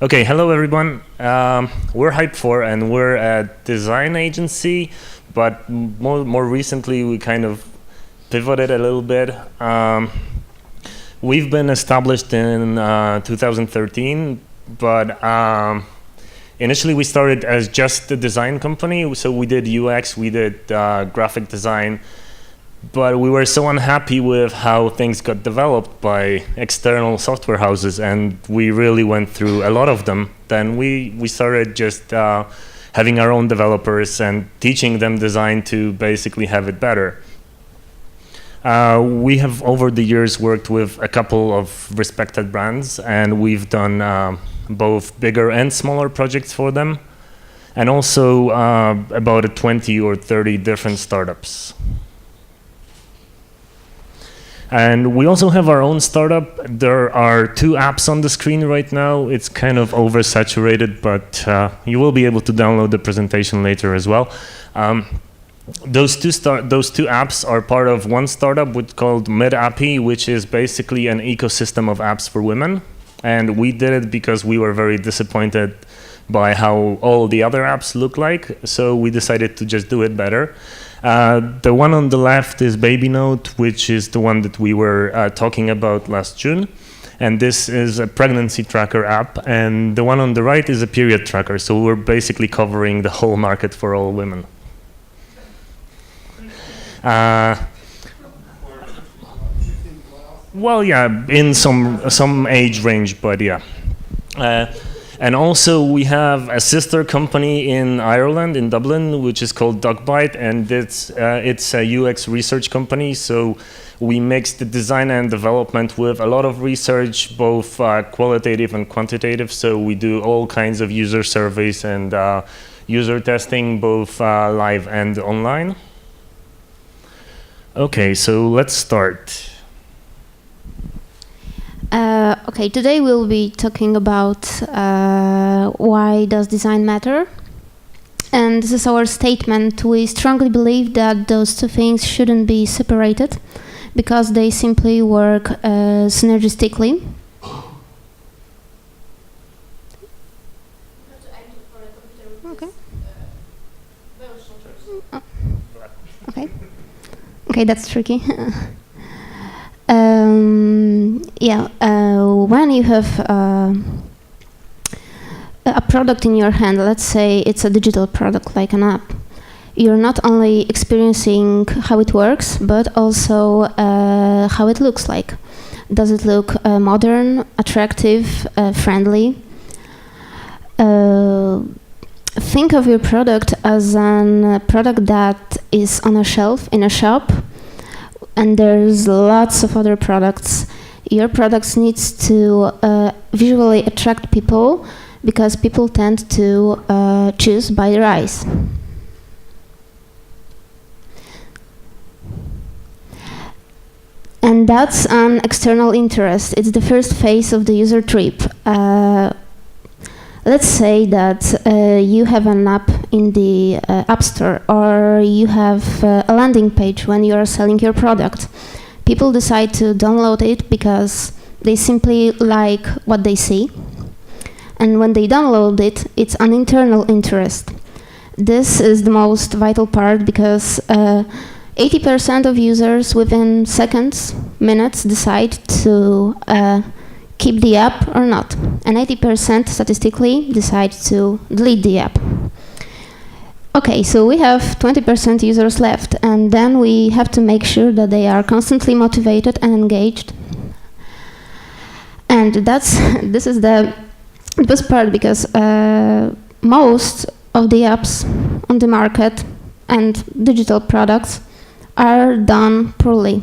Okay, hello everyone. We're HYPE4 and we're a design agency, but more recently we kind of pivoted a little bit. We've been established in 2013, but initially we started as just a design company. So we did UX, we did graphic design, but we were so unhappy with how things got developed by external software houses, and we really went through a lot of them. Then we started just having our own developers and teaching them design to basically have it better. We have over the years worked with a couple of respected brands, and we've done both bigger and smaller projects for them, and also about 20 or 30 different startups. And we also have our own startup. There are 2 apps on the screen right now. It's kind of oversaturated, but you will be able to download the presentation later as well. Those two apps are part of one startup called mBank, which is basically an ecosystem of apps for women. And we did it because we were very disappointed by how all the other apps look like. So we decided to just do it better. The one on the left is BabyNote, which is the one that we were talking about last June. And this is a pregnancy tracker app. And the one on the right is a period tracker. So we're basically covering the whole market for all women. Well, yeah, in some age range, but yeah. And also we have a sister company in Ireland, in Dublin, which is called Duckbite, and it's a UX research company. So we mix the design and development with a lot of research, both qualitative and quantitative. So we do all kinds of user surveys and user testing, both live and online. Okay, so let's start. Okay, today we'll be talking about why does design matter, and this is our statement. We strongly believe that those two things shouldn't be separated because they simply work synergistically. Okay. Okay. Okay, that's tricky. When you have a product in your hand, let's say it's a digital product like an app, you're not only experiencing how it works, but also how it looks like. Does it look modern, attractive, friendly? Think of your product as a product that is on a shelf in a shop, and there's lots of other products. Your products needs to visually attract people because people tend to choose by their eyes. And that's an external interest. It's the first phase of the user trip. Let's say that you have an app in the App Store, or you have a landing page when you are selling your product. People decide to download it because they simply like what they see. And when they download it, it's an internal interest. This is the most vital part because 80% of users within seconds, minutes decide to keep the app or not, and 80% statistically decide to delete the app. Okay, so we have 20% users left, and then we have to make sure that they are constantly motivated and engaged. And this is the best part because most of the apps on the market and digital products are done poorly.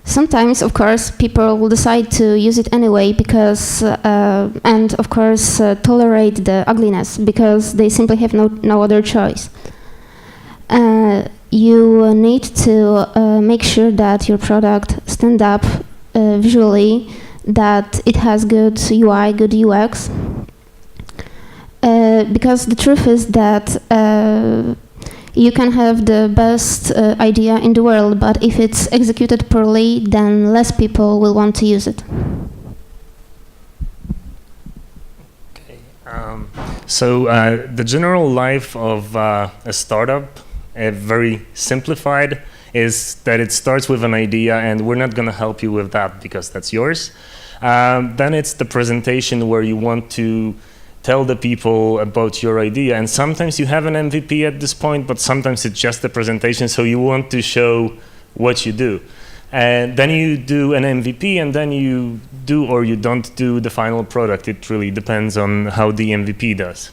Sometimes, of course, people will decide to use it anyway because, and of course, tolerate the ugliness because they simply have no other choice. You need to make sure that your product stands up visually, that it has good UI, good UX, because the truth is that you can have the best idea in the world, but if it's executed poorly, then less people will want to use it. So the general life of a startup, very simplified, is that it starts with an idea, and we're not going to help you with that because that's yours. Then it's the presentation where you want to tell the people about your idea, and sometimes you have an MVP at this point, but sometimes it's just a presentation, so you want to show what you do. And then you do an MVP, and then you do or you don't do the final product. It really depends on how the MVP does.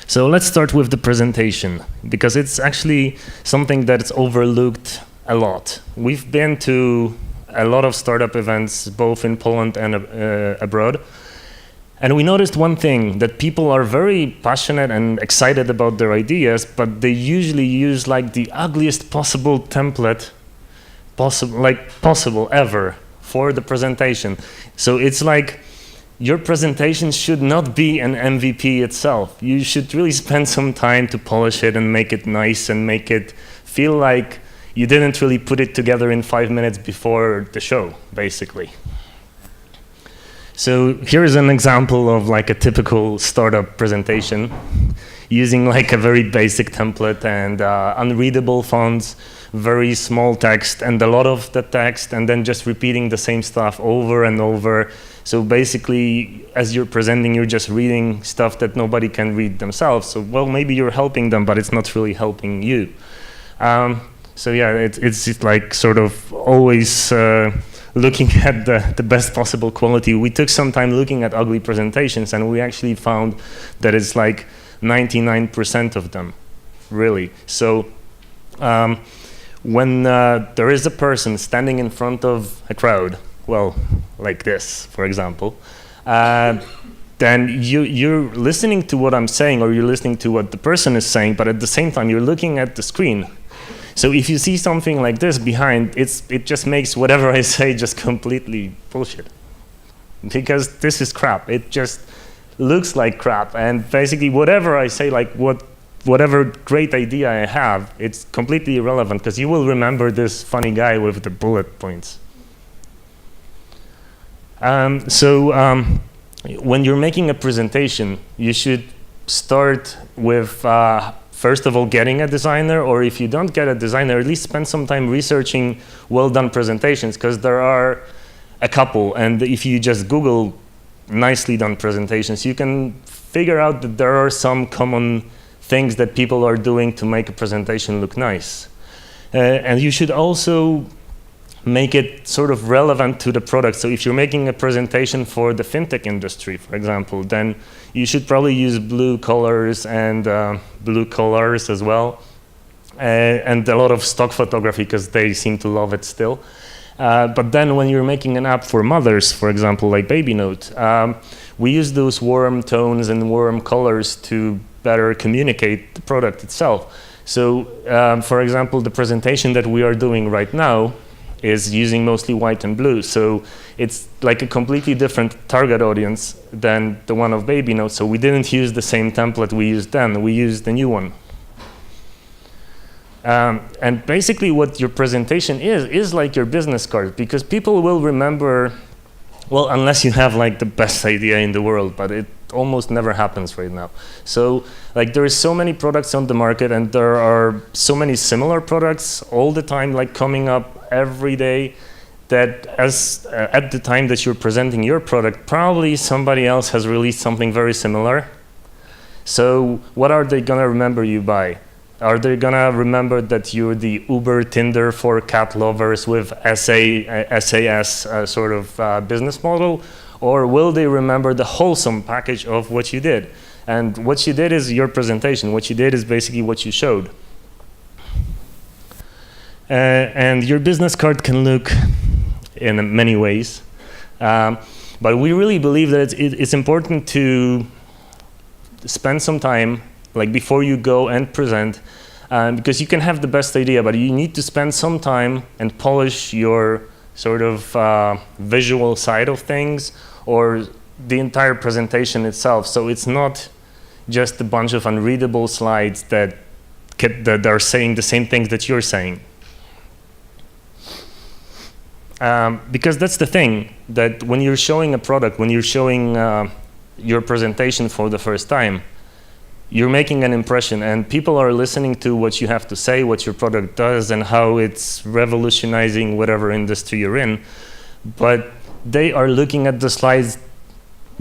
So let's start with the presentation, because it's actually something that's overlooked a lot. We've been to a lot of startup events, both in Poland and abroad. And we noticed one thing, that people are very passionate and excited about their ideas, but they usually use like the ugliest possible template possible ever for the presentation. So it's like your presentation should not be an MVP itself. You should really spend some time to polish it and make it nice and make it feel like you didn't really put it together in 5 minutes before the show, basically. So here is an example of like a typical startup presentation using like a very basic template and unreadable fonts, very small text and a lot of the text, and then just repeating the same stuff over and over. So basically, as you're presenting, you're just reading stuff that nobody can read themselves. So, well, maybe you're helping them, but it's not really helping you. So yeah, it's like sort of always looking at the best possible quality. We took some time looking at ugly presentations, and we actually found that it's like 99% of them, really. So when there is a person standing in front of a crowd, well, like this, for example, then you're listening to what I'm saying, or you're listening to what the person is saying, but at the same time, you're looking at the screen. So if you see something like this behind, it just makes whatever I say just completely bullshit. Because this is crap. It just looks like crap. And basically, whatever I say, like whatever great idea I have, it's completely irrelevant, because you will remember this funny guy with the bullet points. When you're making a presentation, you should start with, first of all, getting a designer, or if you don't get a designer, at least spend some time researching well-done presentations, because there are a couple, and if you just Google nicely done presentations, you can figure out that there are some common things that people are doing to make a presentation look nice. And you should also make it sort of relevant to the product. So if you're making a presentation for the fintech industry, for example, then you should probably use blue colors and blue colors as well, and a lot of stock photography, because they seem to love it still. But then when you're making an app for mothers, for example, like Baby Note, we use those warm tones and warm colors to better communicate the product itself. So for example, the presentation that we are doing right now is using mostly white and blue. So it's like a completely different target audience than the one of Baby Note. So we didn't use the same template we used then, we used the new one. And basically what your presentation is like your business card, because people will remember, well, unless you have like the best idea in the world, but it almost never happens right now. So like there is so many products on the market, and there are so many similar products all the time, like coming up every day, that at the time that you're presenting your product, probably somebody else has released something very similar. So what are they gonna remember you by? Are they gonna remember that you're the Uber Tinder for cat lovers with SAS sort of business model? Or will they remember the wholesome package of what you did? And what you did is your presentation. What you did is basically what you showed. And your business card can look in many ways. But we really believe that it's important to spend some time, like before you go and present, because you can have the best idea, but you need to spend some time and polish your sort of visual side of things, or the entire presentation itself. So it's not just a bunch of unreadable slides that are saying the same things that you're saying. Because that's the thing, that when you're showing a product, when you're showing your presentation for the first time, you're making an impression, and people are listening to what you have to say, what your product does, and how it's revolutionizing whatever industry you're in. But they are looking at the slides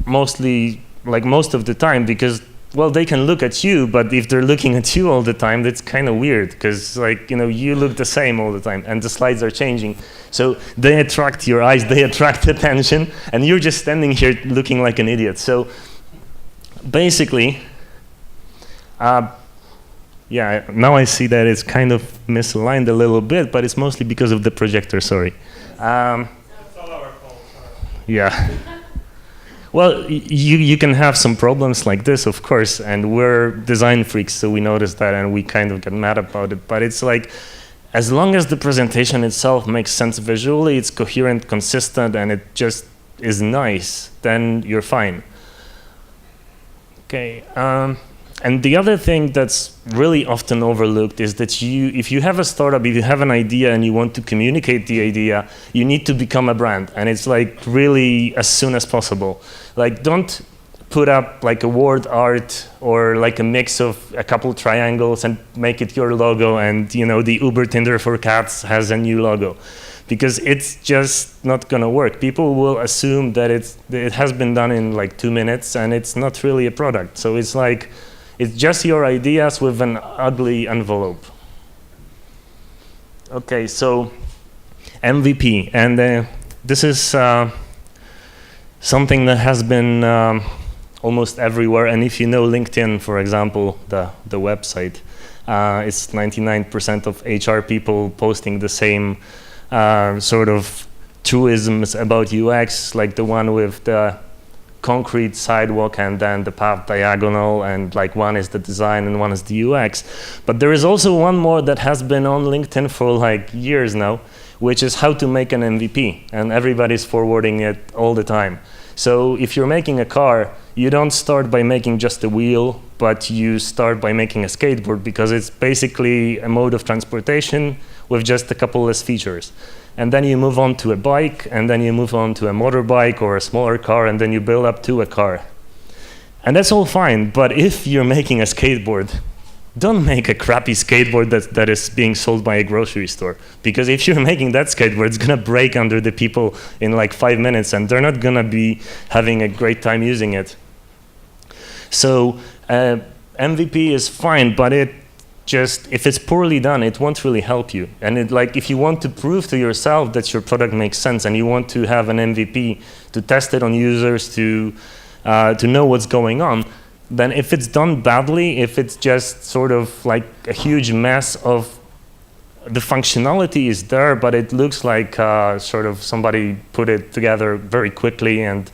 mostly, like most of the time, because, well, they can look at you, but if they're looking at you all the time, that's kind of weird, because, like, you know, you look the same all the time, and the slides are changing. So they attract your eyes, they attract attention, and you're just standing here looking like an idiot. So basically, yeah, now I see that it's kind of misaligned a little bit, but it's mostly because of the projector, sorry. It's all our fault. Yeah. Well, you can have some problems like this, of course, and we're design freaks, so we notice that and we kind of get mad about it. But it's like, as long as the presentation itself makes sense visually, it's coherent, consistent, and it just is nice, then you're fine. Okay. And the other thing that's really often overlooked is that if you have a startup, if you have an idea and you want to communicate the idea, you need to become a brand. And it's like really as soon as possible. Like, don't put up like a word art or like a mix of a couple triangles and make it your logo, and you know, the Uber Tinder for cats has a new logo. Because it's just not gonna work. People will assume that it has been done in like 2 minutes and it's not really a product. So it's like, it's just your ideas with an ugly envelope. Okay, so MVP, and this is something that has been almost everywhere. And if you know LinkedIn, for example, the website, it's 99% of HR people posting the same sort of truisms about UX, like the one with the concrete sidewalk and then the path diagonal, and like one is the design and one is the UX. But there is also one more that has been on LinkedIn for like years now, which is how to make an MVP, and everybody's forwarding it all the time. So if you're making a car, you don't start by making just a wheel, but you start by making a skateboard, because it's basically a mode of transportation with just a couple less features. And then you move on to a bike, and then you move on to a motorbike or a smaller car, and then you build up to a car. And that's all fine, but if you're making a skateboard, don't make a crappy skateboard that is being sold by a grocery store. Because if you're making that skateboard, it's gonna break under the people in like 5 minutes, and they're not gonna be having a great time using it. So MVP is fine, but if it's poorly done, it won't really help you. And if you want to prove to yourself that your product makes sense, and you want to have an MVP to test it on users, to know what's going on, then if it's done badly, if it's just sort of like a huge mess of the functionality is there, but it looks like sort of somebody put it together very quickly and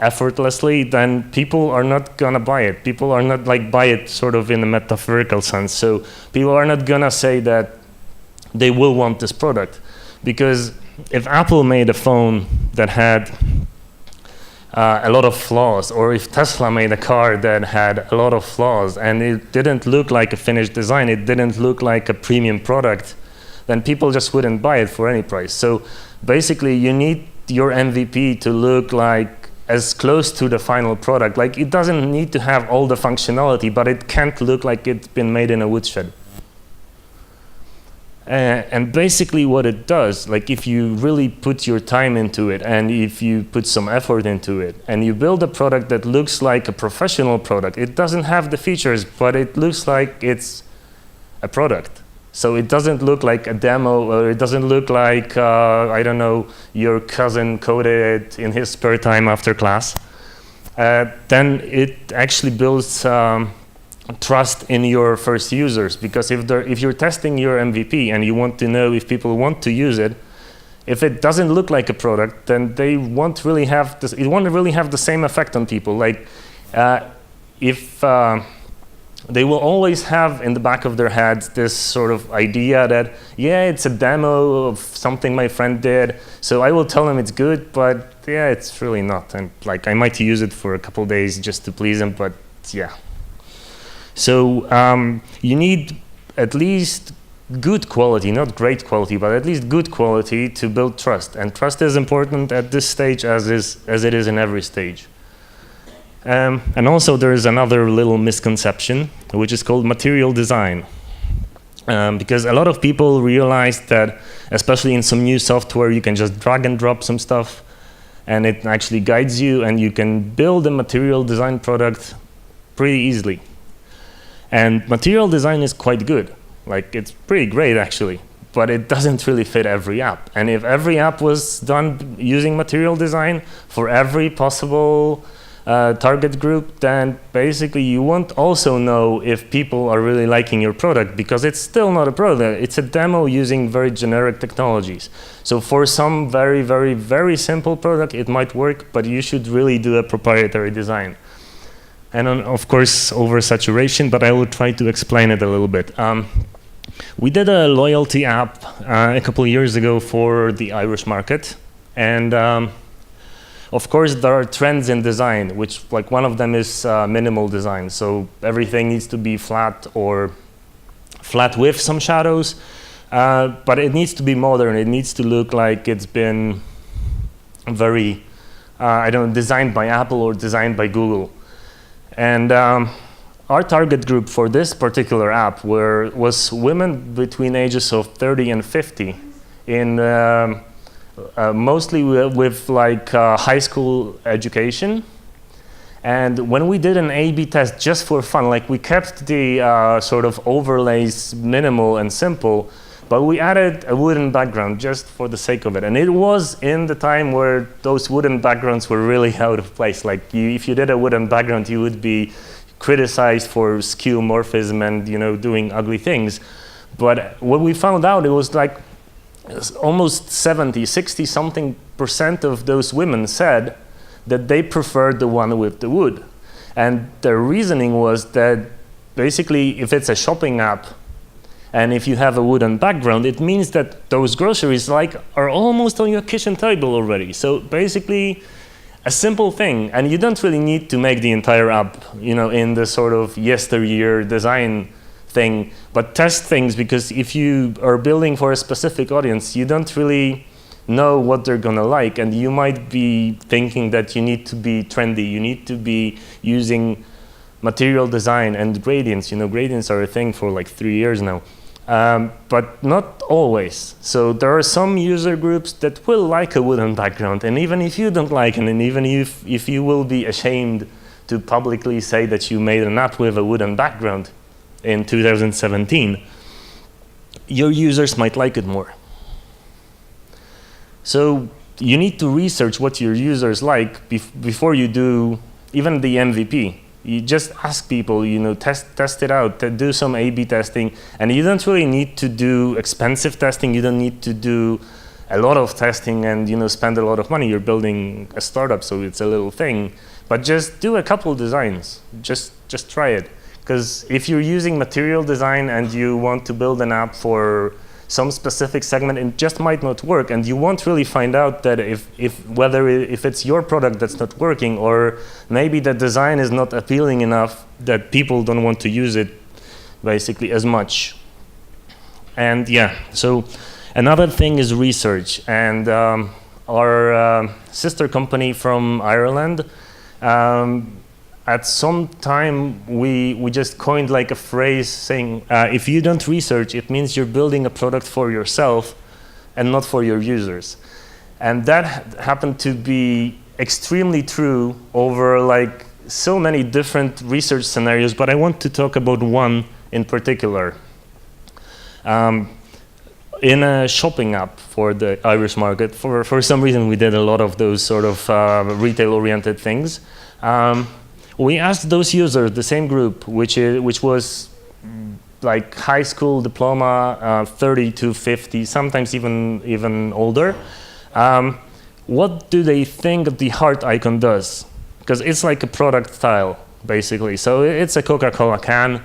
effortlessly, then people are not gonna buy it. People are not buy it sort of in a metaphorical sense. So people are not gonna say that they will want this product. Because if Apple made a phone that had a lot of flaws, or if Tesla made a car that had a lot of flaws, and it didn't look like a finished design, it didn't look like a premium product, then people just wouldn't buy it for any price. So basically, you need your MVP to look like as close to the final product. Like, it doesn't need to have all the functionality, but it can't look like it's been made in a woodshed. And basically what it does, like if you really put your time into it, and if you put some effort into it, and you build a product that looks like a professional product, it doesn't have the features, but it looks like it's a product. So it doesn't look like a demo, or it doesn't look like, I don't know, your cousin coded it in his spare time after class. Then it actually builds trust in your first users, because if you're testing your MVP and you want to know if people want to use it, if it doesn't look like a product, then they won't really have this, it won't really have the same effect on people. Like they will always have in the back of their heads this sort of idea that, yeah, it's a demo of something my friend did, so I will tell them it's good, but yeah, it's really not. And like, I might use it for a couple days just to please them, but yeah. So you need at least good quality, not great quality, but at least good quality to build trust. And trust is important at this stage as it is in every stage. And also there is another little misconception, which is called material design. Because a lot of people realize that, especially in some new software, you can just drag and drop some stuff, and it actually guides you, and you can build a material design product pretty easily. And material design is quite good. Like, it's pretty great, actually. But it doesn't really fit every app. And if every app was done using material design for every possible target group, then basically you won't also know if people are really liking your product, because it's still not a product. It's a demo using very generic technologies. So for some very, very, very simple product, it might work, but you should really do a proprietary design. And of course, oversaturation, but I will try to explain it a little bit. We did a loyalty app a couple of years ago for the Irish market, and of course there are trends in design, which like one of them is minimal design. So everything needs to be flat or flat with some shadows, but it needs to be modern. It needs to look like it's been very, I don't know, designed by Apple or designed by Google. And our target group for this particular app was women between ages of 30 and 50, in mostly with like high school education. And when we did an A/B test just for fun, like we kept the sort of overlays minimal and simple, but we added a wooden background just for the sake of it. And it was in the time where those wooden backgrounds were really out of place. Like if you did a wooden background, you would be criticized for skeuomorphism and, you know, doing ugly things. But what we found out, it was like almost 60-something% of those women said that they preferred the one with the wood. And their reasoning was that basically if it's a shopping app and if you have a wooden background, it means that those groceries are almost on your kitchen table already. So basically a simple thing, and you don't really need to make the entire app, you know, in the sort of yesteryear design thing, but test things, because if you are building for a specific audience, you don't really know what they're gonna like, and you might be thinking that you need to be trendy, you need to be using material design and gradients. You know, gradients are a thing for like 3 years now. But not always. So there are some user groups that will like a wooden background, and even if you don't like it, and even if you will be ashamed to publicly say that you made an app with a wooden background in 2017, your users might like it more. So you need to research what your users like before you do even the MVP. You just ask people, you know, test it out, do some A/B testing, and you don't really need to do expensive testing. You don't need to do a lot of testing and, you know, spend a lot of money. You're building a startup, so it's a little thing. But just do a couple designs. Just try it. Because if you're using material design and you want to build an app for some specific segment, it just might not work, and you won't really find out that if it's your product that's not working, or maybe the design is not appealing enough that people don't want to use it basically as much. And yeah, so another thing is research, and our sister company from Ireland, at some time we just coined like a phrase saying, if you don't research, it means you're building a product for yourself and not for your users. And that happened to be extremely true over like so many different research scenarios, but I want to talk about one in particular. In a shopping app for the Irish market, for some reason we did a lot of those sort of retail-oriented things. We asked those users, the same group, which was like high school diploma, 30 to 50, sometimes even older. What do they think the heart icon does? Because it's like a product tile, basically. So it's a Coca-Cola can.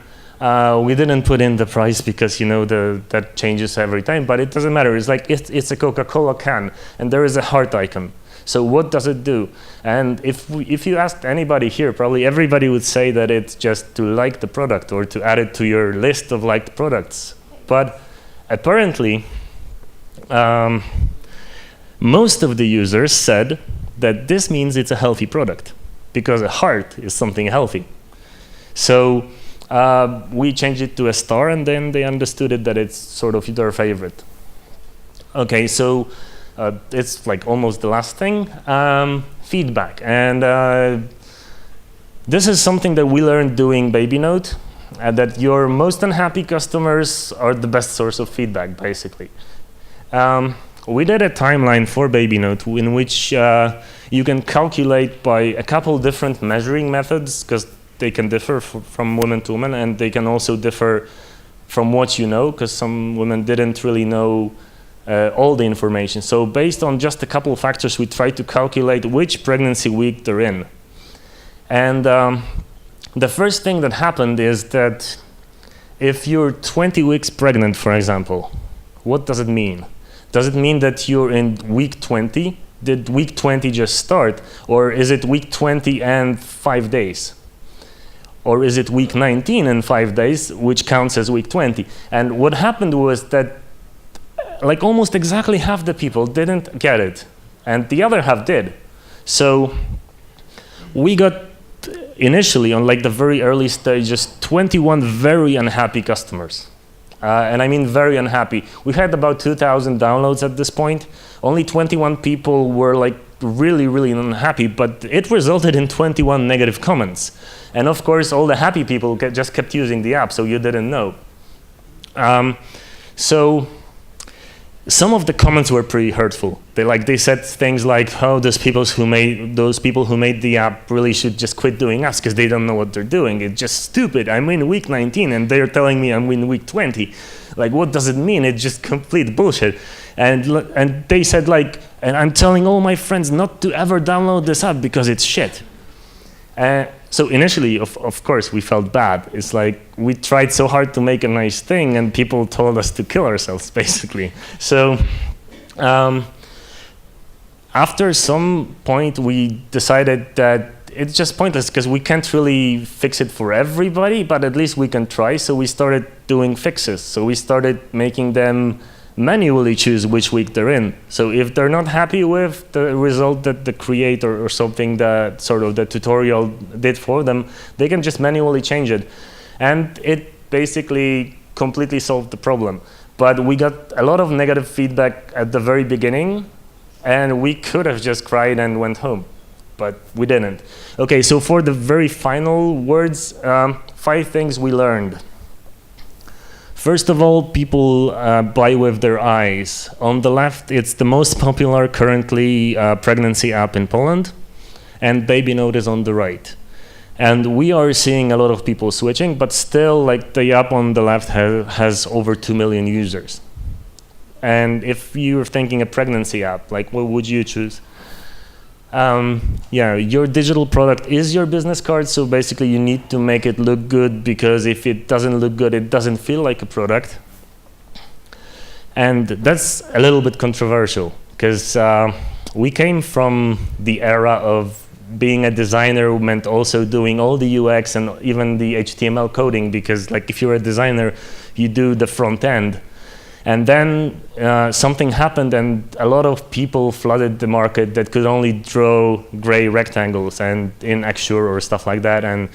We didn't put in the price because, you know, that changes every time, but it doesn't matter. It's like it's a Coca-Cola can, and there is a heart icon. So what does it do? And if you asked anybody here, probably everybody would say that it's just to like the product or to add it to your list of liked products. But apparently, most of the users said that this means it's a healthy product. because a heart is something healthy. So we changed it to a star, and then they understood it that it's sort of their favorite. Okay, so it's like almost the last thing, feedback. And this is something that we learned doing Baby Note, that your most unhappy customers are the best source of feedback, basically. We did a timeline for Baby Note in which you can calculate by a couple different measuring methods, because they can differ from woman to woman, and they can also differ from what you know, because some women didn't really know all the information. So based on just a couple of factors, we tried to calculate which pregnancy week they're in. And the first thing that happened is that if you're 20 weeks pregnant, for example, what does it mean? Does it mean that you're in week 20? Did week 20 just start? Or is it week 20 and 5 days? Or is it week 19 and 5 days, which counts as week 20? And what happened was that like almost exactly half the people didn't get it, and the other half did. So we got initially, on like the very early stages, 21 very unhappy customers. And I mean very unhappy. We had about 2,000 downloads at this point. Only 21 people were like really, really unhappy, but it resulted in 21 negative comments. And of course, all the happy people just kept using the app, so you didn't know. So some of the comments were pretty hurtful. They said things like, "Oh, those people who made the app really should just quit doing apps because they don't know what they're doing. It's just stupid. I'm in week 19 and they're telling me I'm in week 20. Like, what does it mean? It's just complete bullshit." And they said like, "And I'm telling all my friends not to ever download this app because it's shit." So initially, of course, we felt bad. It's like we tried so hard to make a nice thing, and people told us to kill ourselves, basically. So after some point, we decided that it's just pointless because we can't really fix it for everybody, but at least we can try. So we started doing fixes. So we started making them manually choose which week they're in. So if they're not happy with the result that the creator or something that sort of the tutorial did for them, they can just manually change it. And it basically completely solved the problem. But we got a lot of negative feedback at the very beginning, and we could have just cried and went home, but we didn't. Okay, so for the very final words, 5 things we learned. First of all, people buy with their eyes. On the left, it's the most popular currently pregnancy app in Poland, and Baby Note is on the right. And we are seeing a lot of people switching, but still, like the app on the left has over 2 million users. And if you're thinking a pregnancy app, like what would you choose? Yeah, your digital product is your business card, so basically you need to make it look good, because if it doesn't look good, it doesn't feel like a product. And that's a little bit controversial, because we came from the era of being a designer meant also doing all the UX and even the HTML coding, because like if you're a designer, you do the front end. And then something happened, and a lot of people flooded the market that could only draw gray rectangles and in Axure or stuff like that, and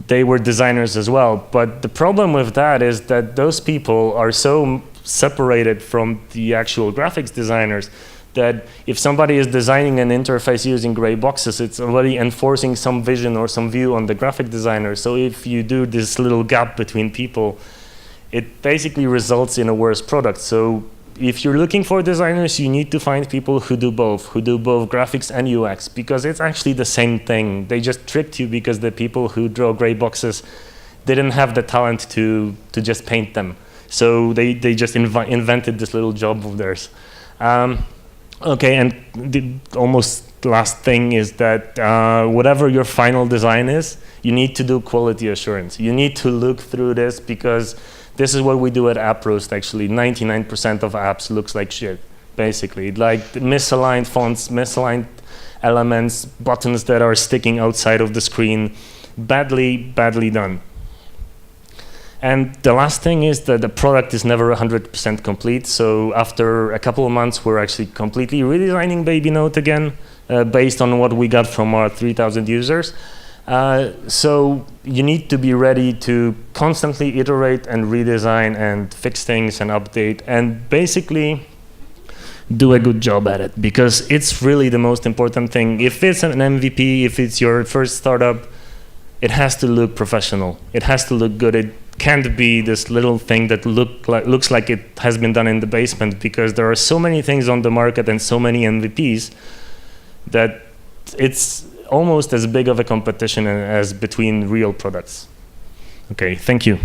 they were designers as well. But the problem with that is that those people are so separated from the actual graphics designers that if somebody is designing an interface using gray boxes, it's already enforcing some vision or some view on the graphic designer. So if you do this little gap between people, it basically results in a worse product. So if you're looking for designers, you need to find people who do both graphics and UX, because it's actually the same thing. They just tricked you because the people who draw gray boxes didn't have the talent to just paint them. So they just invented this little job of theirs. Okay, and the almost last thing is that whatever your final design is, you need to do quality assurance. You need to look through this, because this is what we do at AppRoast, actually. 99% of apps looks like shit, basically. Like misaligned fonts, misaligned elements, buttons that are sticking outside of the screen. Badly, badly done. And the last thing is that the product is never 100% complete. So after a couple of months, we're actually completely redesigning Baby Note again. based on what we got from our 3,000 users. So you need to be ready to constantly iterate and redesign and fix things and update and basically do a good job at it, because it's really the most important thing. If it's an MVP, if it's your first startup, it has to look professional. It has to look good. It can't be this little thing that looks like it has been done in the basement, because there are so many things on the market and so many MVPs that it's almost as big of a competition as between real products. Okay, thank you.